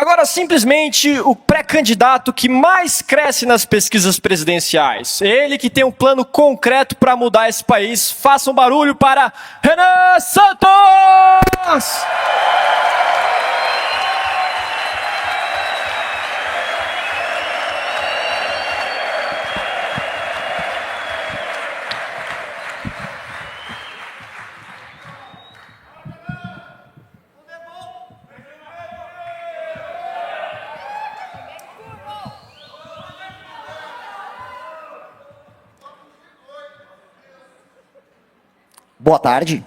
Agora, simplesmente, o pré-candidato que mais cresce nas pesquisas presidenciais. Ele que tem um plano concreto para mudar esse país. Faça um barulho para Renan Santos! Boa tarde.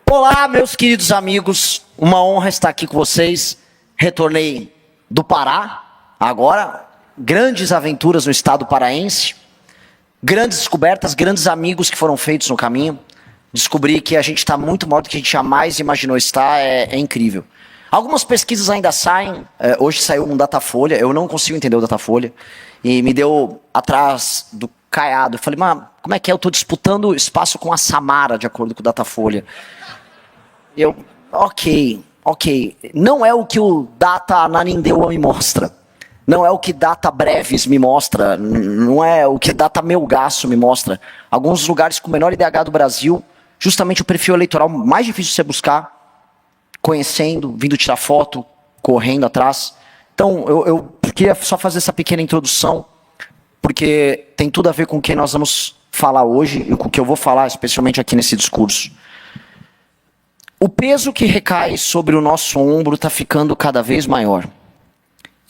Olá, meus queridos amigos. Uma honra estar aqui com vocês. Retornei do Pará. Agora, grandes aventuras no estado paraense. Grandes descobertas, grandes amigos que foram feitos no caminho. Descobri que a gente está muito maior do que a gente jamais imaginou estar. É incrível. Algumas pesquisas ainda saem. Hoje saiu um Datafolha. Eu não consigo entender o Datafolha. E me deu atrás do caiado. Eu falei, mas como é que é? Eu estou disputando espaço com a Samara, de acordo com o Datafolha. Ok. Não é o que o Data Ananindeu me mostra. Não é o que Data Breves me mostra. Não é o que Data Melgaço me mostra. Alguns lugares com o menor IDH do Brasil, justamente o perfil eleitoral mais difícil de você buscar, conhecendo, vindo tirar foto, correndo atrás. Então, eu queria só fazer essa pequena introdução, porque tem tudo a ver com o que nós vamos falar hoje e com o que eu vou falar, especialmente aqui nesse discurso. O peso que recai sobre o nosso ombro está ficando cada vez maior.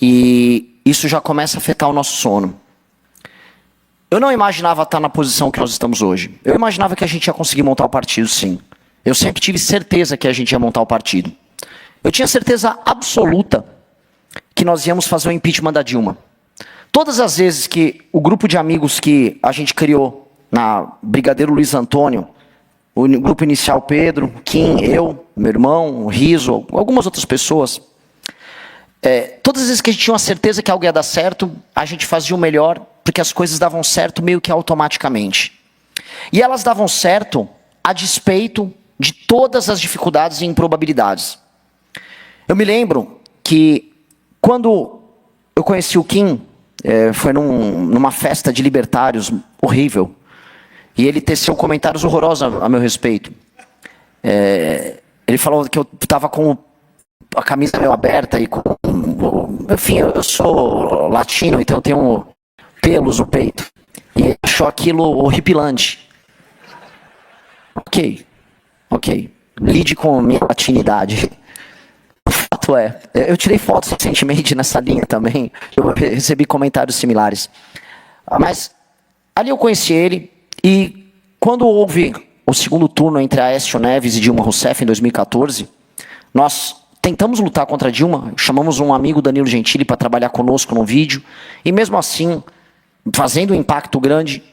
E isso já começa a afetar o nosso sono. Eu não imaginava estar na posição que nós estamos hoje. Eu imaginava que a gente ia conseguir montar o partido, sim. Eu sempre tive certeza que a gente ia montar o partido. Eu tinha certeza absoluta que nós íamos fazer o impeachment da Dilma. Todas as vezes que o grupo de amigos que a gente criou na Brigadeiro Luiz Antônio, o grupo inicial Pedro, Kim, eu, meu irmão, o Riso, algumas outras pessoas, todas as vezes que a gente tinha uma certeza que algo ia dar certo, a gente fazia o melhor, porque as coisas davam certo meio que automaticamente. E elas davam certo a despeito de todas as dificuldades e improbabilidades. Eu me lembro que quando eu conheci o Kim, foi numa festa de libertários horrível. E ele teceu comentários horrorosos a meu respeito. Ele falou que eu estava com a camisa meio aberta e com... Enfim, eu sou latino, então eu tenho pelos no peito. E ele achou aquilo horripilante. Ok. Lide com a minha latinidade. O fato é, eu tirei fotos recentemente nessa linha também. Eu recebi comentários similares. Mas ali eu conheci ele. E quando houve o segundo turno entre Aécio Neves e Dilma Rousseff em 2014, nós tentamos lutar contra a Dilma, chamamos um amigo, Danilo Gentili, para trabalhar conosco no vídeo, e mesmo assim, fazendo um impacto grande,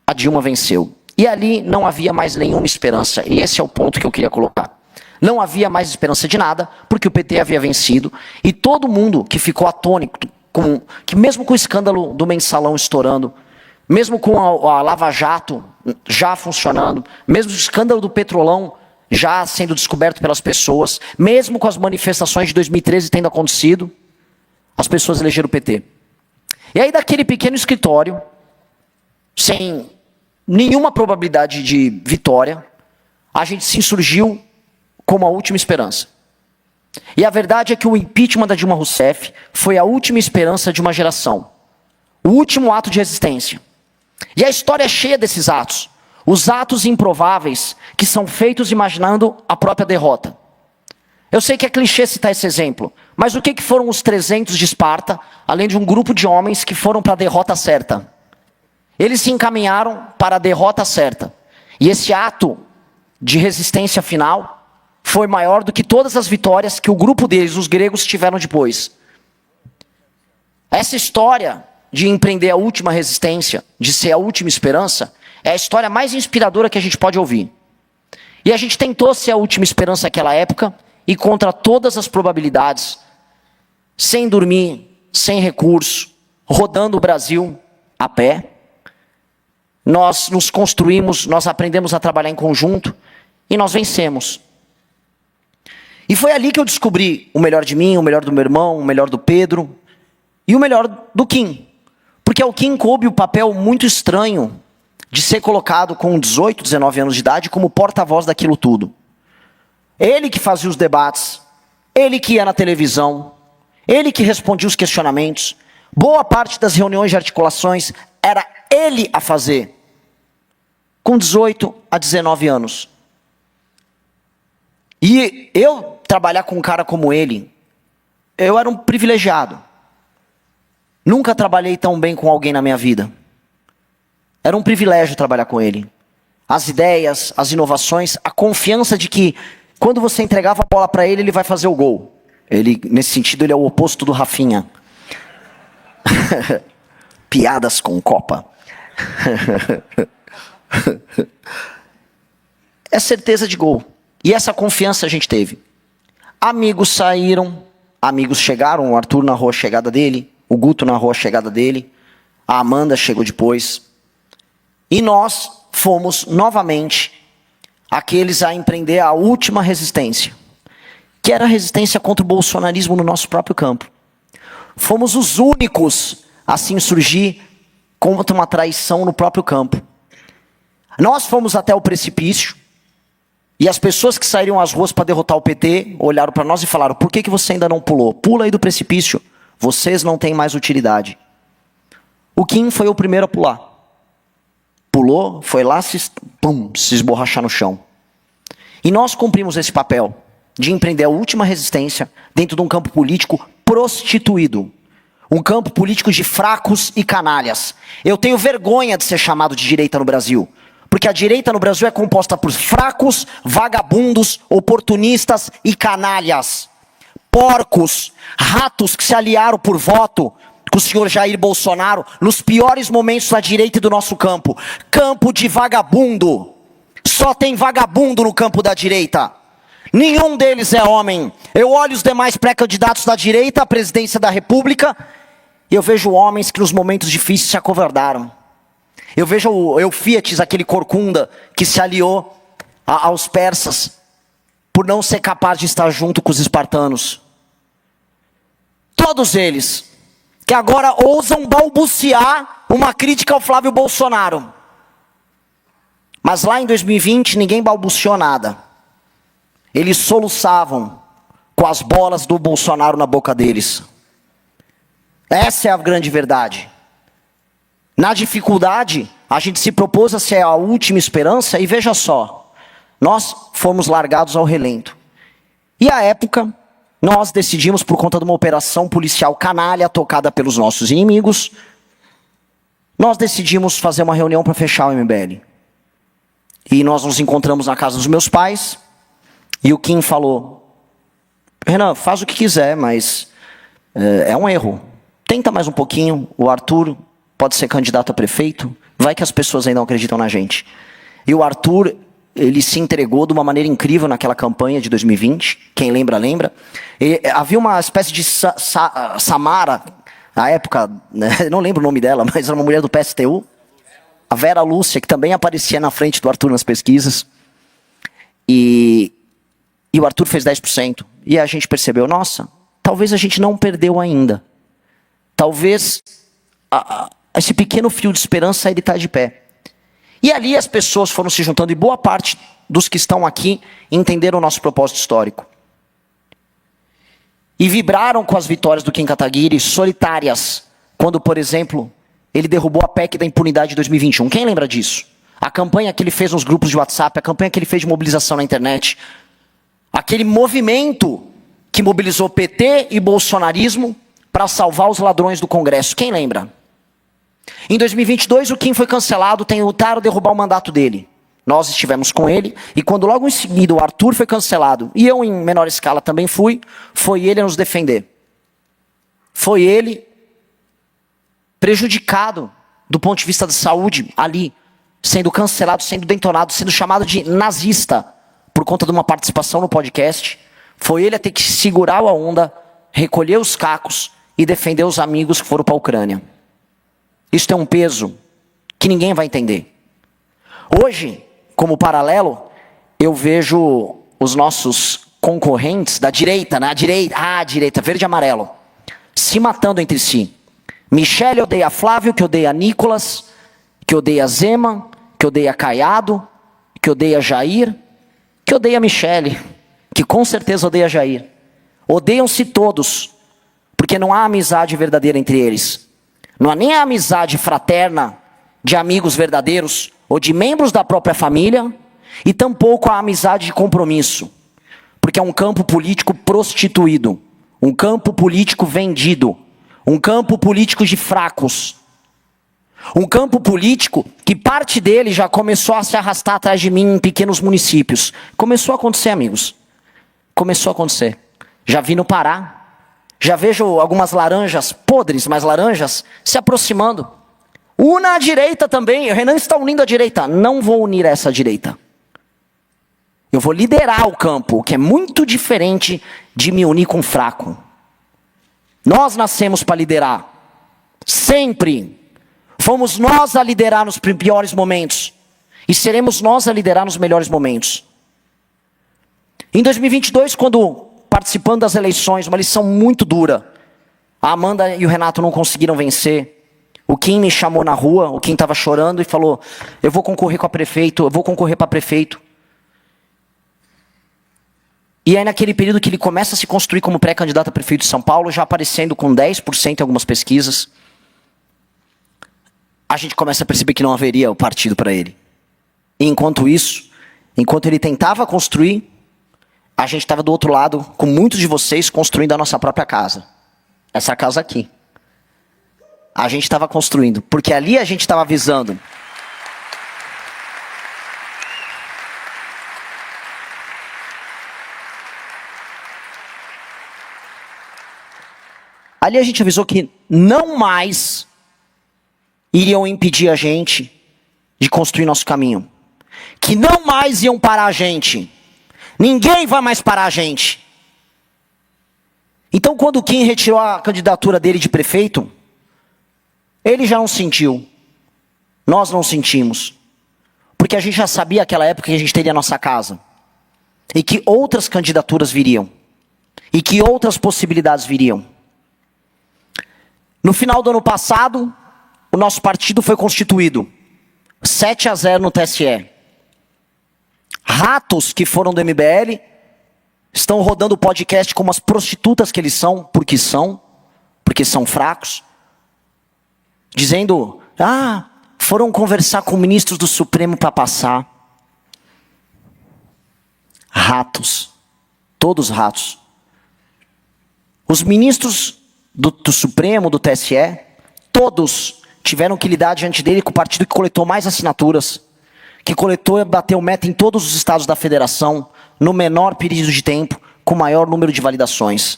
a Dilma venceu. E ali não havia mais nenhuma esperança, e esse é o ponto que eu queria colocar. Não havia mais esperança de nada, porque o PT havia vencido, e todo mundo que ficou atônito, que mesmo com o escândalo do Mensalão estourando, mesmo com a Lava Jato já funcionando, mesmo o escândalo do Petrolão já sendo descoberto pelas pessoas, mesmo com as manifestações de 2013 tendo acontecido, as pessoas elegeram o PT. E aí daquele pequeno escritório, sem nenhuma probabilidade de vitória, a gente se insurgiu como a última esperança. E a verdade é que o impeachment da Dilma Rousseff foi a última esperança de uma geração. O último ato de resistência. E a história é cheia desses atos. Os atos improváveis que são feitos imaginando a própria derrota. Eu sei que é clichê citar esse exemplo, mas o que foram os 300 de Esparta, além de um grupo de homens que foram para a derrota certa? Eles se encaminharam para a derrota certa. E esse ato de resistência final foi maior do que todas as vitórias que o grupo deles, os gregos, tiveram depois. Essa história de empreender a última resistência, de ser a última esperança, é a história mais inspiradora que a gente pode ouvir. E a gente tentou ser a última esperança naquela época, e contra todas as probabilidades, sem dormir, sem recurso, rodando o Brasil a pé, nós nos construímos, nós aprendemos a trabalhar em conjunto, e nós vencemos. E foi ali que eu descobri o melhor de mim, o melhor do meu irmão, o melhor do Pedro e o melhor do Kim. Porque ao Kim coube o papel muito estranho de ser colocado com 18, 19 anos de idade como porta-voz daquilo tudo. Ele que fazia os debates, ele que ia na televisão, ele que respondia os questionamentos. Boa parte das reuniões de articulações era ele a fazer, com 18 a 19 anos. E eu trabalhar com um cara como ele, eu era um privilegiado. Nunca trabalhei tão bem com alguém na minha vida. Era um privilégio trabalhar com ele. As ideias, as inovações, a confiança de que quando você entregava a bola para ele, ele vai fazer o gol. Ele, nesse sentido, ele é o oposto do Rafinha. Piadas com Copa. É certeza de gol. E essa confiança a gente teve. Amigos saíram, amigos chegaram, o Arthur narrou a chegada dele, o Guto narrou a chegada dele, a Amanda chegou depois. E nós fomos novamente aqueles a empreender a última resistência, que era a resistência contra o bolsonarismo no nosso próprio campo. Fomos os únicos a se insurgir contra uma traição no próprio campo. Nós fomos até o precipício, e as pessoas que saíram às ruas para derrotar o PT olharam para nós e falaram: por que você ainda não pulou? Pula aí do precipício, vocês não têm mais utilidade. O Kim foi o primeiro a pular. Pulou, foi lá, se esborrachar no chão. E nós cumprimos esse papel de empreender a última resistência dentro de um campo político prostituído. Um campo político de fracos e canalhas. Eu tenho vergonha de ser chamado de direita no Brasil. Porque a direita no Brasil é composta por fracos, vagabundos, oportunistas e canalhas. Porcos, ratos que se aliaram por voto com o senhor Jair Bolsonaro nos piores momentos da direita e do nosso campo. Campo de vagabundo. Só tem vagabundo no campo da direita. Nenhum deles é homem. Eu olho os demais pré-candidatos da direita à presidência da República e eu vejo homens que nos momentos difíceis se acovardaram. Eu vejo o Eufíates, aquele corcunda que se aliou aos persas por não ser capaz de estar junto com os espartanos. Todos eles que agora ousam balbuciar uma crítica ao Flávio Bolsonaro. Mas lá em 2020 ninguém balbuciou nada. Eles soluçavam com as bolas do Bolsonaro na boca deles. Essa é a grande verdade. Na dificuldade, a gente se propôs a ser a última esperança e veja só, nós fomos largados ao relento. E à época, nós decidimos, por conta de uma operação policial canalha tocada pelos nossos inimigos, nós decidimos fazer uma reunião para fechar o MBL. E nós nos encontramos na casa dos meus pais, e o Kim falou: Renan, faz o que quiser, mas é um erro. Tenta mais um pouquinho, o Arthur pode ser candidato a prefeito, vai que as pessoas ainda não acreditam na gente. E o Arthur, ele se entregou de uma maneira incrível naquela campanha de 2020, quem lembra, lembra. Havia uma espécie de Samara, na época, né, não lembro o nome dela, mas era uma mulher do PSTU, a Vera Lúcia, que também aparecia na frente do Arthur nas pesquisas. E o Arthur fez 10%. E a gente percebeu, nossa, talvez a gente não perdeu ainda. Talvez esse pequeno fio de esperança ele está de pé. E ali as pessoas foram se juntando, e boa parte dos que estão aqui entenderam o nosso propósito histórico. E vibraram com as vitórias do Kim Kataguiri, solitárias, quando, por exemplo, ele derrubou a PEC da impunidade de 2021. Quem lembra disso? A campanha que ele fez nos grupos de WhatsApp, a campanha que ele fez de mobilização na internet, aquele movimento que mobilizou PT e bolsonarismo para salvar os ladrões do Congresso. Quem lembra? Em 2022, o Kim foi cancelado, tentaram derrubar o mandato dele. Nós estivemos com ele, e quando logo em seguida o Arthur foi cancelado, e eu em menor escala também fui, foi ele a nos defender. Foi ele prejudicado do ponto de vista da saúde ali, sendo cancelado, sendo detonado, sendo chamado de nazista por conta de uma participação no podcast. Foi ele a ter que segurar a onda, recolher os cacos e defender os amigos que foram para a Ucrânia. Isso tem um peso que ninguém vai entender. Hoje, como paralelo, eu vejo os nossos concorrentes da direita, a direita, verde e amarelo, se matando entre si. Michele odeia Flávio, que odeia Nicolas, que odeia Zema, que odeia Caiado, que odeia Jair, que odeia Michele, que com certeza odeia Jair. Odeiam-se todos, porque não há amizade verdadeira entre eles. Não há nem a amizade fraterna de amigos verdadeiros ou de membros da própria família, e tampouco a amizade de compromisso, porque é um campo político prostituído, um campo político vendido, um campo político de fracos, um campo político que parte dele já começou a se arrastar atrás de mim em pequenos municípios. Começou a acontecer, amigos. Começou a acontecer. Já vi no Pará. Já vejo algumas laranjas podres, mas laranjas, se aproximando. Una a direita também. O Renan está unindo a direita. Não vou unir essa direita. Eu vou liderar o campo, o que é muito diferente de me unir com o fraco. Nós nascemos para liderar. Sempre. Fomos nós a liderar nos piores momentos. E seremos nós a liderar nos melhores momentos. Em 2022, quando participando das eleições, uma lição muito dura. A Amanda e o Renato não conseguiram vencer. O Kim me chamou na rua, o Kim estava chorando e falou: eu vou concorrer com a prefeito, eu vou concorrer para prefeito. E aí naquele período que ele começa a se construir como pré-candidato a prefeito de São Paulo, já aparecendo com 10% em algumas pesquisas, a gente começa a perceber que não haveria o partido para ele. E enquanto isso, enquanto ele tentava construir, a gente estava do outro lado, com muitos de vocês, construindo a nossa própria casa. Essa casa aqui. A gente estava construindo, porque ali a gente estava avisando. Ali a gente avisou que não mais iriam impedir a gente de construir nosso caminho. Que não mais iam parar a gente. Ninguém vai mais parar a gente. Então, quando o Kim retirou a candidatura dele de prefeito, ele já não sentiu. Nós não sentimos. Porque a gente já sabia naquela época que a gente teria a nossa casa. E que outras candidaturas viriam. E que outras possibilidades viriam. No final do ano passado, o nosso partido foi constituído. 7-0 no TSE. Ratos que foram do MBL estão rodando o podcast como as prostitutas que eles são, porque são fracos. Dizendo, foram conversar com ministros do Supremo para passar. Ratos. Todos ratos. Os ministros do Supremo, do TSE, todos tiveram que lidar diante dele com o partido que coletou mais assinaturas, que coletou e bateu meta em todos os estados da federação, no menor período de tempo, com o maior número de validações.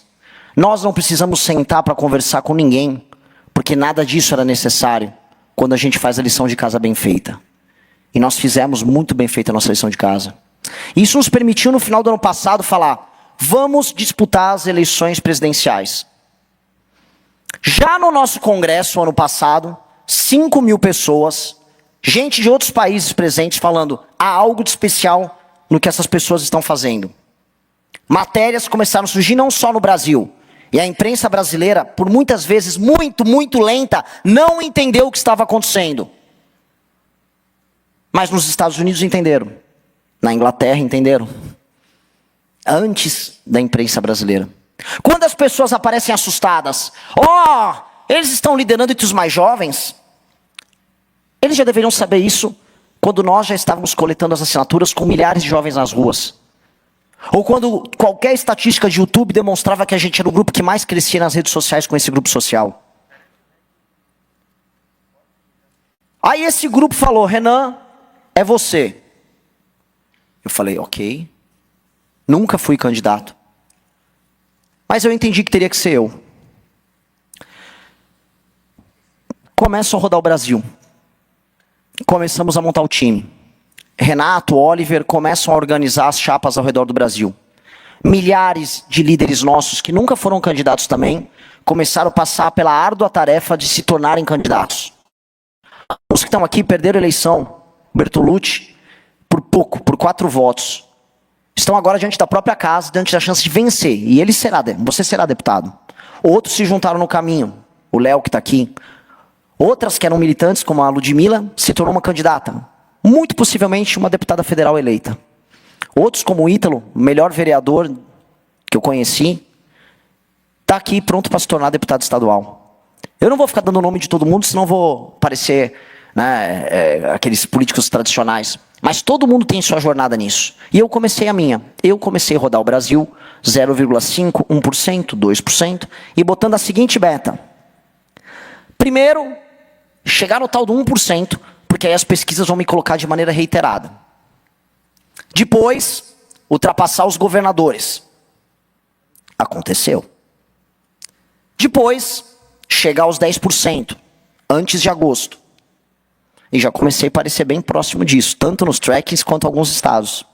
Nós não precisamos sentar para conversar com ninguém, porque nada disso era necessário quando a gente faz a lição de casa bem feita. E nós fizemos muito bem feita a nossa lição de casa. Isso nos permitiu, no final do ano passado, falar: vamos disputar as eleições presidenciais. Já no nosso congresso, ano passado, 5.000 pessoas, gente de outros países presentes, falando: há algo de especial no que essas pessoas estão fazendo. Matérias começaram a surgir não só no Brasil. E a imprensa brasileira, por muitas vezes muito lenta, não entendeu o que estava acontecendo. Mas nos Estados Unidos entenderam. Na Inglaterra entenderam. Antes da imprensa brasileira. Quando as pessoas aparecem assustadas, eles estão liderando entre os mais jovens. Eles já deveriam saber isso quando nós já estávamos coletando as assinaturas com milhares de jovens nas ruas. Ou quando qualquer estatística de YouTube demonstrava que a gente era o grupo que mais crescia nas redes sociais com esse grupo social. Aí esse grupo falou: Renan, é você. Eu falei: ok. Nunca fui candidato. Mas eu entendi que teria que ser eu. Começo a rodar o Brasil. Começamos a montar o time. Renato, Oliver começam a organizar as chapas ao redor do Brasil. Milhares de líderes nossos, que nunca foram candidatos também, começaram a passar pela árdua tarefa de se tornarem candidatos. Os que estão aqui perderam a eleição. Bertolucci, por pouco, por 4 votos. estão agora diante da própria casa, diante da chance de vencer. E você será deputado. Outros se juntaram no caminho. O Léo, que está aqui. Outras que eram militantes, como a Ludmilla, se tornou uma candidata. Muito possivelmente uma deputada federal eleita. Outros, como o Ítalo, o melhor vereador que eu conheci, está aqui pronto para se tornar deputado estadual. Eu não vou ficar dando o nome de todo mundo, senão vou parecer, né, aqueles políticos tradicionais. Mas todo mundo tem sua jornada nisso. E eu comecei a minha. Eu comecei a rodar o Brasil 0,5%, 1%, 2%, e botando a seguinte meta. Primeiro, chegar no tal do 1%, porque aí as pesquisas vão me colocar de maneira reiterada. Depois, ultrapassar os governadores. Aconteceu. Depois, chegar aos 10%, antes de agosto. E já comecei a parecer bem próximo disso, tanto nos trackings quanto em alguns estados.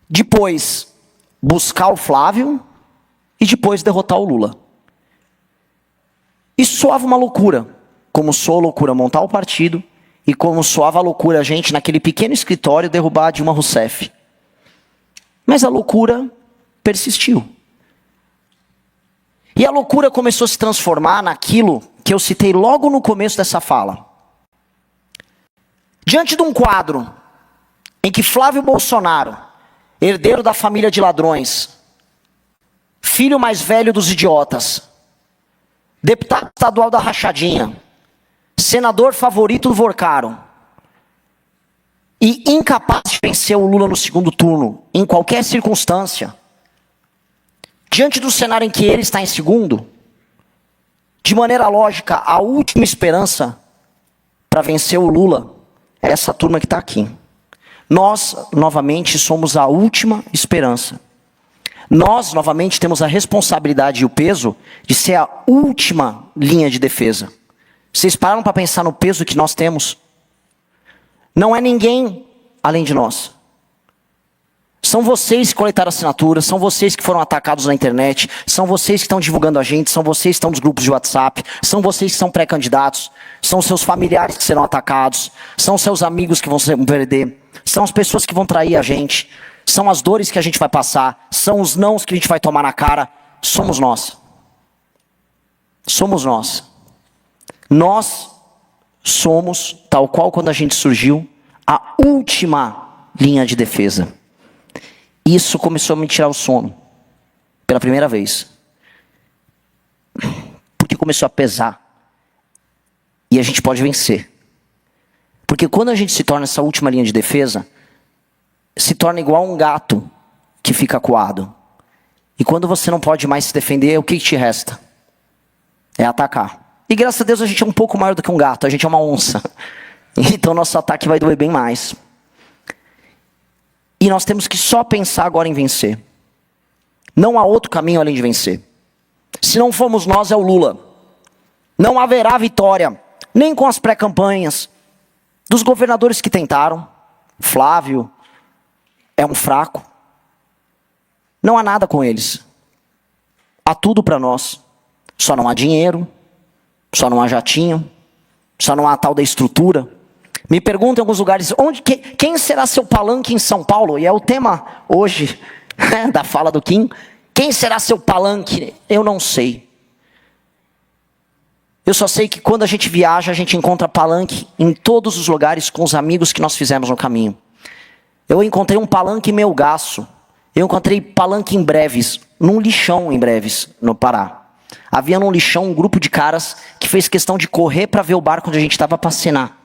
Depois, buscar o Flávio e depois derrotar o Lula. Isso soava uma loucura, como soa loucura montar o partido e como soava a loucura a gente naquele pequeno escritório derrubar a Dilma Rousseff. Mas a loucura persistiu. E a loucura começou a se transformar naquilo que eu citei logo no começo dessa fala. Diante de um quadro em que Flávio Bolsonaro, herdeiro da família de ladrões, filho mais velho dos idiotas, deputado estadual da rachadinha, senador favorito do Vorcaro, e incapaz de vencer o Lula no segundo turno, em qualquer circunstância, diante do cenário em que ele está em segundo, de maneira lógica, a última esperança para vencer o Lula é essa turma que está aqui. Nós, novamente, somos a última esperança. Nós, novamente, temos a responsabilidade e o peso de ser a última linha de defesa. Vocês pararam para pensar no peso que nós temos? Não é ninguém além de nós. São vocês que coletaram assinaturas, são vocês que foram atacados na internet, são vocês que estão divulgando a gente, são vocês que estão nos grupos de WhatsApp, são vocês que são pré-candidatos, são seus familiares que serão atacados, são seus amigos que vão se perder, são as pessoas que vão trair a gente, são as dores que a gente vai passar, são os nãos que a gente vai tomar na cara. Somos nós. Somos nós. Nós somos, tal qual quando a gente surgiu, a última linha de defesa. Isso começou a me tirar o sono. Pela primeira vez. Porque começou a pesar. E a gente pode vencer. Porque quando a gente se torna essa última linha de defesa, se torna igual um gato que fica acuado. E quando você não pode mais se defender, o que te resta? É atacar. E graças a Deus a gente é um pouco maior do que um gato, a gente é uma onça. Então nosso ataque vai doer bem mais. E nós temos que só pensar agora em vencer. Não há outro caminho além de vencer. Se não formos nós, é o Lula. Não haverá vitória, nem com as pré-campanhas dos governadores que tentaram. Flávio é um fraco. Não há nada com eles. Há tudo para nós. Só não há dinheiro, só não há jatinho, só não há tal da estrutura. Me perguntam em alguns lugares, quem será seu palanque em São Paulo? E é o tema hoje da fala do Kim. Quem será seu palanque? Eu não sei. Eu só sei que quando a gente viaja, a gente encontra palanque em todos os lugares com os amigos que nós fizemos no caminho. Eu encontrei um palanque em Melgaço. Eu encontrei palanque em Breves, num lixão em Breves, no Pará. Havia num lixão um grupo de caras que fez questão de correr para ver o barco onde a gente estava para assinar.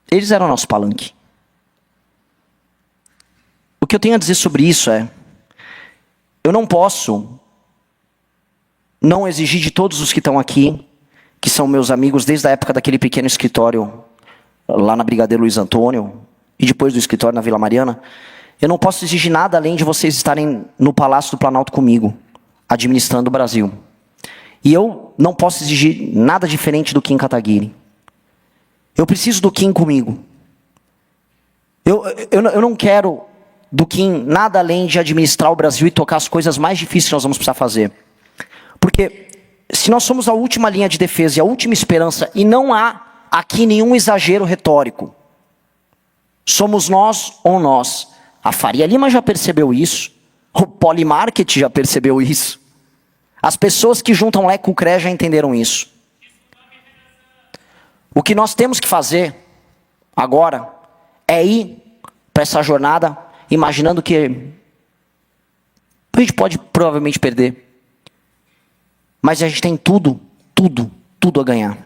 Eles eram nosso palanque. O que eu tenho a dizer sobre isso é, eu não posso não exigir de todos os que estão aqui, que são meus amigos desde a época daquele pequeno escritório lá na Brigadeiro Luiz Antônio, e depois do escritório na Vila Mariana, eu não posso exigir nada além de vocês estarem no Palácio do Planalto comigo, administrando o Brasil. E eu não posso exigir nada diferente do Kim Kataguiri. Eu preciso do Kim comigo. Eu não quero do Kim nada além de administrar o Brasil e tocar as coisas mais difíceis que nós vamos precisar fazer. Porque se nós somos a última linha de defesa e a última esperança, e não há aqui nenhum exagero retórico. Somos nós ou nós. A Faria Lima já percebeu isso. O Polymarket já percebeu isso. As pessoas que juntam Lé com o CRE já entenderam isso. O que nós temos que fazer agora é ir para essa jornada imaginando que a gente pode provavelmente perder. Mas a gente tem tudo a ganhar.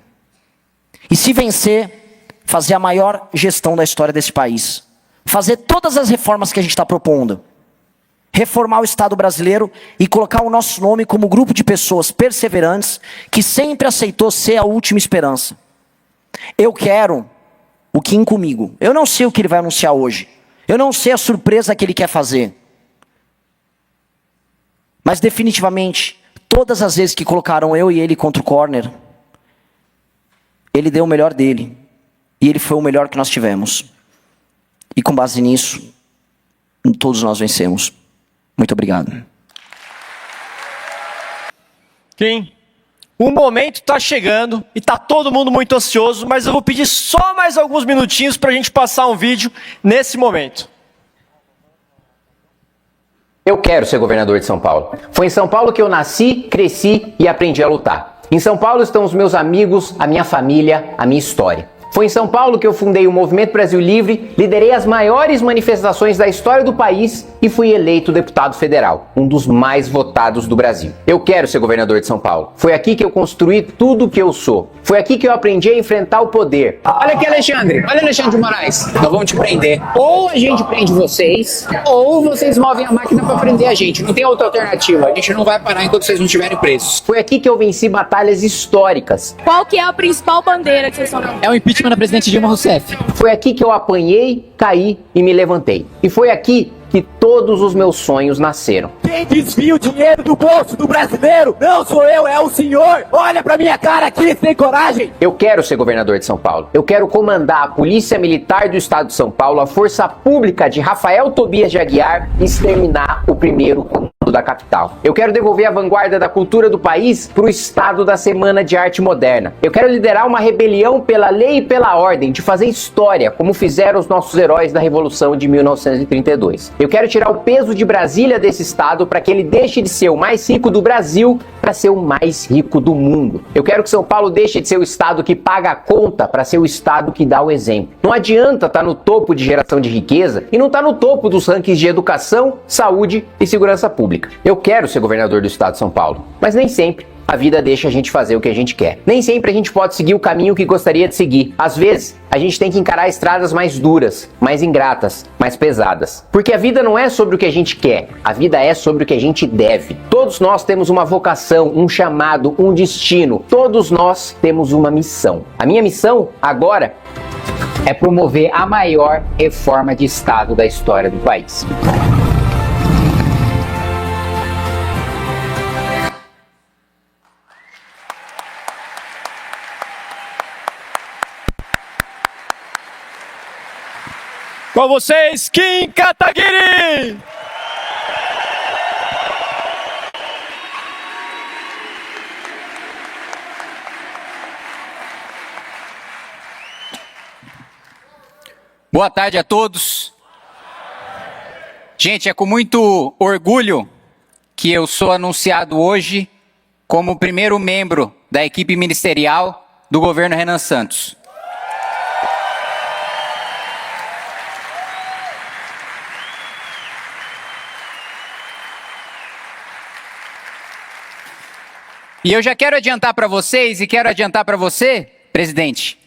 E se vencer, fazer a maior gestão da história desse país. Fazer todas as reformas que a gente está propondo. Reformar o Estado brasileiro e colocar o nosso nome como grupo de pessoas perseverantes que sempre aceitou ser a última esperança. Eu quero o Kim comigo. Eu não sei o que ele vai anunciar hoje. Eu não sei a surpresa que ele quer fazer. Mas definitivamente, todas as vezes que colocaram eu e ele contra o corner, ele deu o melhor dele. E ele foi o melhor que nós tivemos. E com base nisso, todos nós vencemos. Muito obrigado. Kim, o momento está chegando e está todo mundo muito ansioso, mas eu vou pedir só mais alguns minutinhos para a gente passar um vídeo nesse momento. Eu quero ser governador de São Paulo. Foi em São Paulo que eu nasci, cresci e aprendi a lutar. Em São Paulo estão os meus amigos, a minha família, a minha história. Foi em São Paulo que eu fundei o Movimento Brasil Livre, liderei as maiores manifestações da história do país e fui eleito deputado federal, um dos mais votados do Brasil. Eu quero ser governador de São Paulo. Foi aqui que eu construí tudo o que eu sou. Foi aqui que eu aprendi a enfrentar o poder. Olha aqui, Alexandre. Olha, Alexandre de Moraes. Nós vamos te prender. Ou a gente prende vocês, ou vocês movem a máquina para prender a gente. Não tem outra alternativa. A gente não vai parar enquanto vocês não estiverem presos. Foi aqui que eu venci batalhas históricas. Qual que é a principal bandeira que vocês estão dando? É o impeachment da presidente Dilma Rousseff. Foi aqui que eu apanhei, caí e me levantei. E foi aqui que todos os meus sonhos nasceram. Quem desvia o dinheiro do bolso do brasileiro não sou eu, é o senhor. Olha pra minha cara aqui, tem coragem? Eu quero ser governador de São Paulo. Eu quero comandar a Polícia Militar do Estado de São Paulo, a Força Pública de Rafael Tobias de Aguiar e exterminar o primeiro comando da capital. Eu quero devolver a vanguarda da cultura do país para o estado da Semana de Arte Moderna. Eu quero liderar uma rebelião pela lei e pela ordem, de fazer história, como fizeram os nossos heróis da Revolução de 1932. Eu quero tirar o peso de Brasília desse estado para que ele deixe de ser o mais rico do Brasil para ser o mais rico do mundo. Eu quero que São Paulo deixe de ser o estado que paga a conta para ser o estado que dá o exemplo. Não adianta estar no topo de geração de riqueza e não estar no topo dos rankings de educação, saúde e segurança pública. Eu quero ser governador do estado de São Paulo, mas nem sempre a vida deixa a gente fazer o que a gente quer. Nem sempre a gente pode seguir o caminho que gostaria de seguir. Às vezes, a gente tem que encarar estradas mais duras, mais ingratas, mais pesadas. Porque a vida não é sobre o que a gente quer, a vida é sobre o que a gente deve. Todos nós temos uma vocação, um chamado, um destino. Todos nós temos uma missão. A minha missão, agora, É promover a maior reforma de Estado da história do país. Com vocês, Kim Kataguiri! Boa tarde a todos. Gente, é com muito orgulho que eu sou anunciado hoje como o primeiro membro da equipe ministerial do governo Renan Santos. E eu já quero adiantar para vocês e quero adiantar para você, presidente,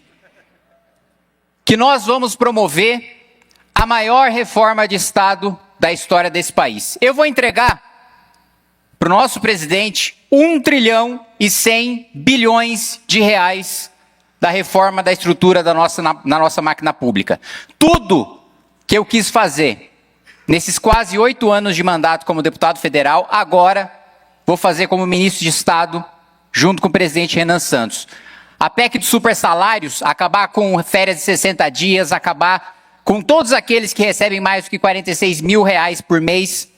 que nós vamos promover a maior reforma de Estado da história desse país. Eu vou entregar para o nosso presidente 1 trilhão e 100 bilhões de reais da reforma da estrutura na nossa máquina pública. Tudo que eu quis fazer nesses quase 8 anos de mandato como deputado federal, agora vou fazer como ministro de Estado, junto com o presidente Renan Santos. A PEC dos supersalários, acabar com férias de 60 dias, acabar com todos aqueles que recebem mais do que 46 mil reais por mês,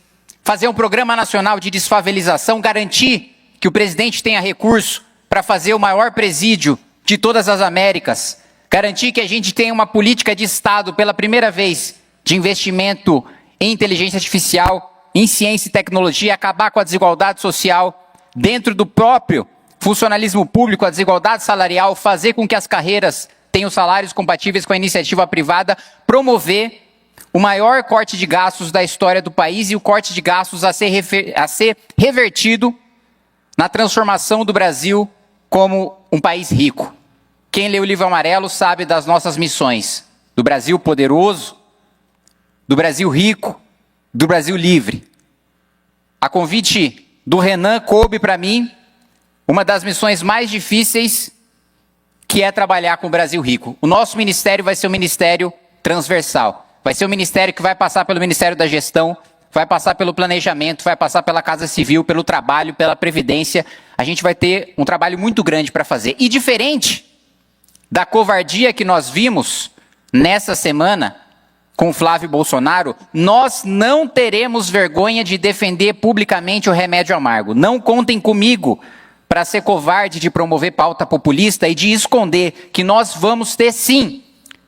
fazer um programa nacional de desfavelização, garantir que o presidente tenha recurso para fazer o maior presídio de todas as Américas, garantir que a gente tenha uma política de Estado pela primeira vez de investimento em inteligência artificial, em ciência e tecnologia, acabar com a desigualdade social dentro do próprio funcionalismo público, a desigualdade salarial, fazer com que as carreiras tenham salários compatíveis com a iniciativa privada, promover o maior corte de gastos da história do país e o corte de gastos a ser revertido na transformação do Brasil como um país rico. Quem lê o livro amarelo sabe das nossas missões, do Brasil poderoso, do Brasil rico, do Brasil livre. A convite do Renan coube para mim uma das missões mais difíceis, que é trabalhar com o Brasil rico. O nosso ministério vai ser um ministério transversal. Vai ser um ministério que vai passar pelo Ministério da Gestão, vai passar pelo planejamento, vai passar pela Casa Civil, pelo trabalho, pela Previdência. A gente vai ter um trabalho muito grande para fazer. E diferente da covardia que nós vimos nessa semana com Flávio Bolsonaro, nós não teremos vergonha de defender publicamente o remédio amargo. Não contem comigo para ser covarde de promover pauta populista e de esconder que nós vamos ter sim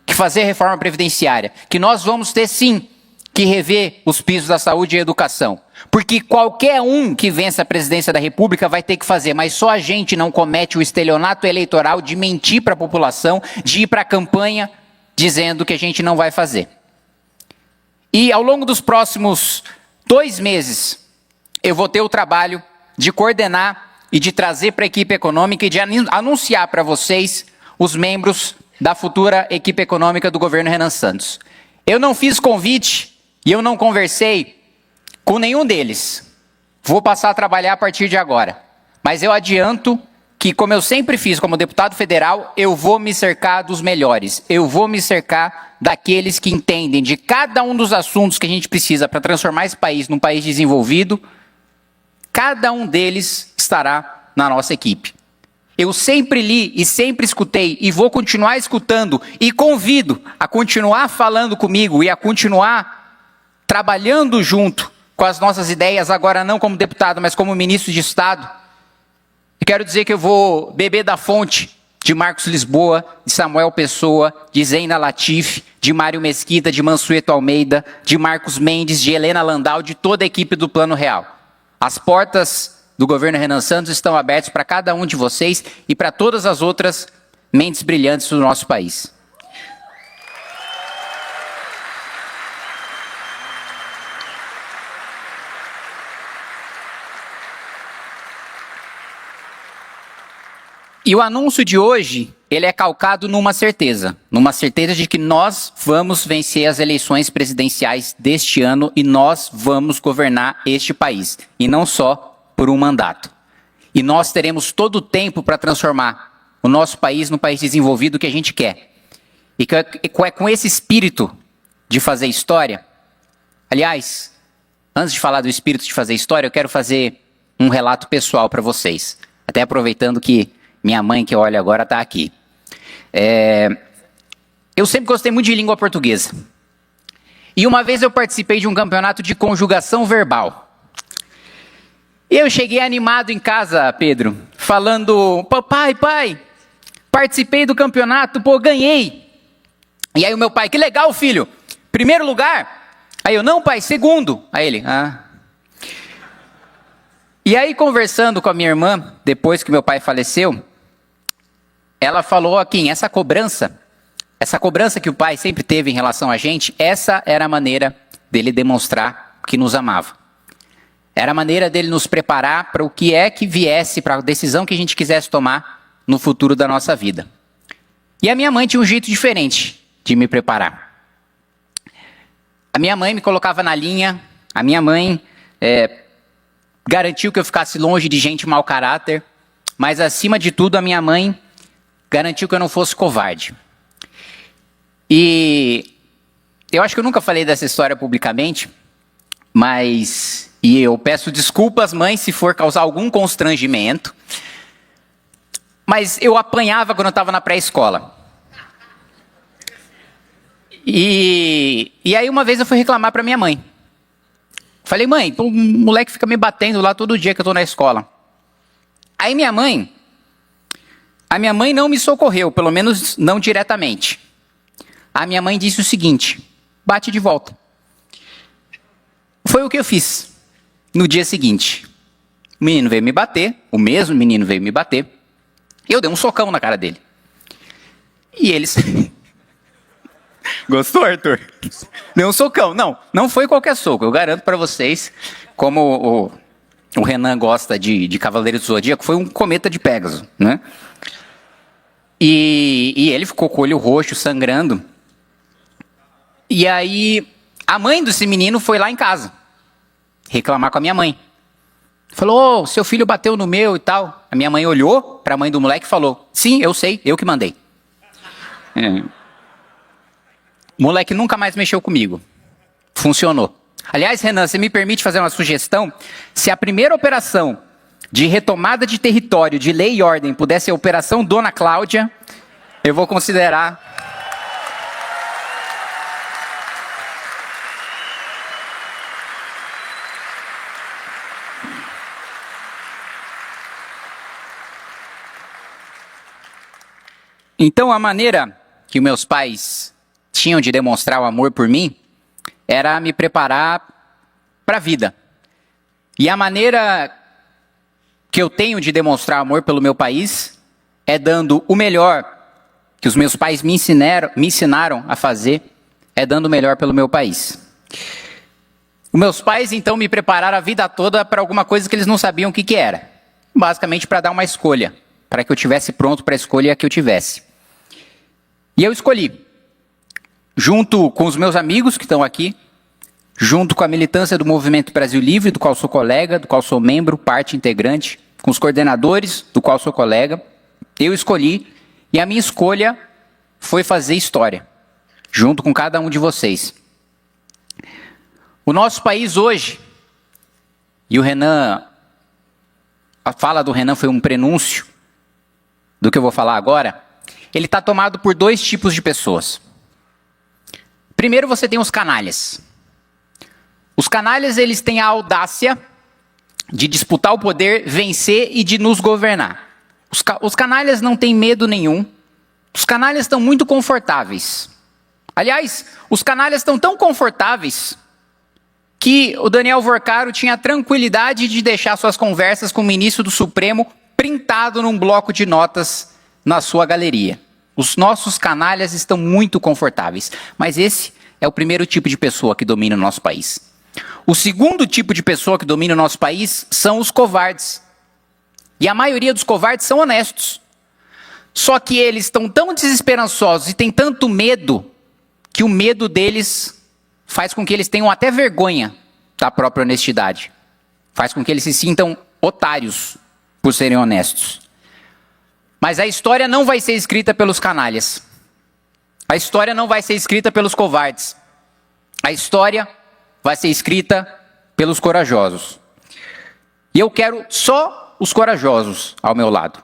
que fazer reforma previdenciária, que nós vamos ter sim que rever os pisos da saúde e educação. Porque qualquer um que vença a presidência da República vai ter que fazer, mas só a gente não comete o estelionato eleitoral de mentir para a população, de ir para a campanha dizendo que a gente não vai fazer. E ao longo dos próximos 2 meses, eu vou ter o trabalho de coordenar e de trazer para a equipe econômica e de anunciar para vocês os membros da futura equipe econômica do governo Renan Santos. Eu não fiz convite e eu não conversei com nenhum deles. Vou passar a trabalhar a partir de agora. Mas eu adianto que, como eu sempre fiz como deputado federal, eu vou me cercar dos melhores. Eu vou me cercar daqueles que entendem de cada um dos assuntos que a gente precisa para transformar esse país num país desenvolvido. Cada um deles estará na nossa equipe. Eu sempre li e sempre escutei e vou continuar escutando e convido a continuar falando comigo e a continuar trabalhando junto com as nossas ideias, agora não como deputado, mas como ministro de Estado. E quero dizer que eu vou beber da fonte de Marcos Lisboa, de Samuel Pessoa, de Zeina Latif, de Mário Mesquita, de Mansueto Almeida, de Marcos Mendes, de Helena Landau, de toda a equipe do Plano Real. As portas do governo Renan Santos estão abertas para cada um de vocês e para todas as outras mentes brilhantes do nosso país. E o anúncio de hoje, ele é calcado numa certeza de que nós vamos vencer as eleições presidenciais deste ano e nós vamos governar este país, e não só por um mandato. E nós teremos todo o tempo para transformar o nosso país no país desenvolvido que a gente quer. E é com esse espírito de fazer história. Aliás, antes de falar do espírito de fazer história, eu quero fazer um relato pessoal para vocês. Até aproveitando que minha mãe, que olha agora, está aqui. Eu sempre gostei muito de língua portuguesa. E uma vez eu participei de um campeonato de conjugação verbal. E eu cheguei animado em casa, Pedro, falando: pai, participei do campeonato, ganhei. E aí o meu pai: que legal, filho, primeiro lugar? Aí eu: não, pai, segundo. Aí ele: E aí, conversando com a minha irmã, depois que meu pai faleceu, ela falou aqui, essa cobrança que o pai sempre teve em relação a gente, essa era a maneira dele demonstrar que nos amava. Era a maneira dele nos preparar para o que é que viesse, para a decisão que a gente quisesse tomar no futuro da nossa vida. E a minha mãe tinha um jeito diferente de me preparar. A minha mãe me colocava na linha, a minha mãe garantiu que eu ficasse longe de gente mau caráter, mas acima de tudo a minha mãe garantiu que eu não fosse covarde. E eu acho que eu nunca falei dessa história publicamente, e eu peço desculpas, mãe, se for causar algum constrangimento, mas eu apanhava quando eu estava na pré-escola. E aí uma vez eu fui reclamar para minha mãe. Falei: mãe, o moleque fica me batendo lá todo dia que eu estou na escola. Aí minha mãe A minha mãe não me socorreu, pelo menos não diretamente. A minha mãe disse o seguinte: bate de volta. Foi o que eu fiz. No dia seguinte, o menino veio me bater, o mesmo menino veio me bater, e eu dei um socão na cara dele. E eles... Gostou, Arthur? Deu um socão. Não foi qualquer soco, eu garanto para vocês, como o Renan gosta de Cavaleiro do Zodíaco, foi um cometa de Pégaso, né? E ele ficou com o olho roxo, sangrando. E aí, a mãe desse menino foi lá em casa reclamar com a minha mãe. Falou: seu filho bateu no meu e tal. A minha mãe olhou para a mãe do moleque e falou: sim, eu sei, eu que mandei. O moleque nunca mais mexeu comigo. Funcionou. Aliás, Renan, você me permite fazer uma sugestão? Se a primeira operação de retomada de território, de lei e ordem, pudesse ser a Operação Dona Cláudia, eu vou considerar. Então, a maneira que meus pais tinham de demonstrar o amor por mim era me preparar para a vida. E a maneira que eu tenho de demonstrar amor pelo meu país é dando o melhor que os meus pais me ensinaram a fazer, é dando o melhor pelo meu país. Os meus pais, então, me prepararam a vida toda para alguma coisa que eles não sabiam o que era. Basicamente para dar uma escolha, para que eu estivesse pronto para a escolha que eu tivesse. E eu escolhi, junto com os meus amigos que estão aqui, junto com a militância do Movimento Brasil Livre, do qual sou colega, do qual sou membro, parte integrante, com os coordenadores, do qual sou colega, eu escolhi, e a minha escolha foi fazer história, junto com cada um de vocês. O nosso país hoje, e o Renan, a fala do Renan foi um prenúncio do que eu vou falar agora, ele está tomado por dois tipos de pessoas. Primeiro, você tem os canalhas. Os canalhas, eles têm a audácia de disputar o poder, vencer e de nos governar. Os canalhas não têm medo nenhum. Os canalhas estão muito confortáveis. Aliás, os canalhas estão tão confortáveis que o Daniel Vorcaro tinha a tranquilidade de deixar suas conversas com o ministro do Supremo printado num bloco de notas na sua galeria. Os nossos canalhas estão muito confortáveis, mas esse é o primeiro tipo de pessoa que domina o nosso país. O segundo tipo de pessoa que domina o nosso país são os covardes. E a maioria dos covardes são honestos. Só que eles estão tão desesperançosos e têm tanto medo, que o medo deles faz com que eles tenham até vergonha da própria honestidade. Faz com que eles se sintam otários por serem honestos. Mas a história não vai ser escrita pelos canalhas. A história não vai ser escrita pelos covardes. A história vai ser escrita pelos corajosos. E eu quero só os corajosos ao meu lado.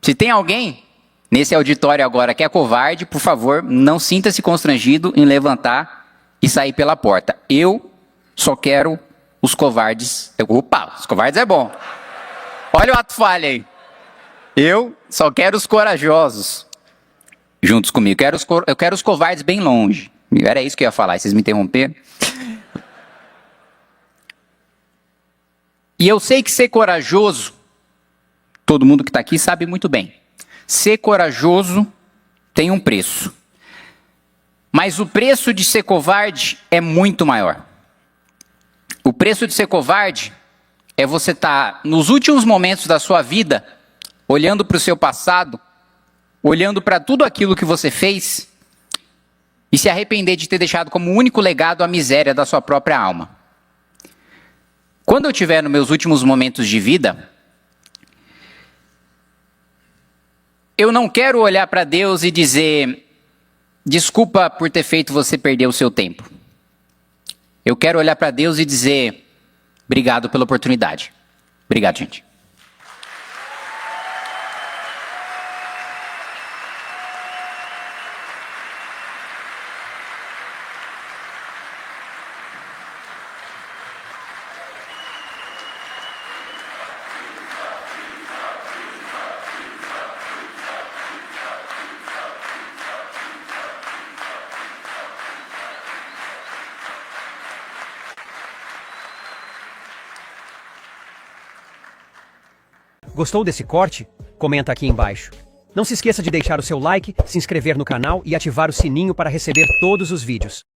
Se tem alguém nesse auditório agora que é covarde, por favor, não sinta-se constrangido em levantar e sair pela porta. Eu só quero os covardes. Opa, os covardes é bom. Olha o ato falha aí. Eu só quero os corajosos juntos comigo. Eu quero os covardes bem longe. Era isso que eu ia falar, vocês me interromperam. E eu sei que ser corajoso, todo mundo que está aqui sabe muito bem. Ser corajoso tem um preço. Mas o preço de ser covarde é muito maior. O preço de ser covarde é você estar nos últimos momentos da sua vida olhando para o seu passado, olhando para tudo aquilo que você fez e se arrepender de ter deixado como único legado a miséria da sua própria alma. Quando eu estiver nos meus últimos momentos de vida, eu não quero olhar para Deus e dizer: desculpa por ter feito você perder o seu tempo. Eu quero olhar para Deus e dizer: obrigado pela oportunidade. Obrigado, gente. Gostou desse corte? Comenta aqui embaixo. Não se esqueça de deixar o seu like, se inscrever no canal e ativar o sininho para receber todos os vídeos.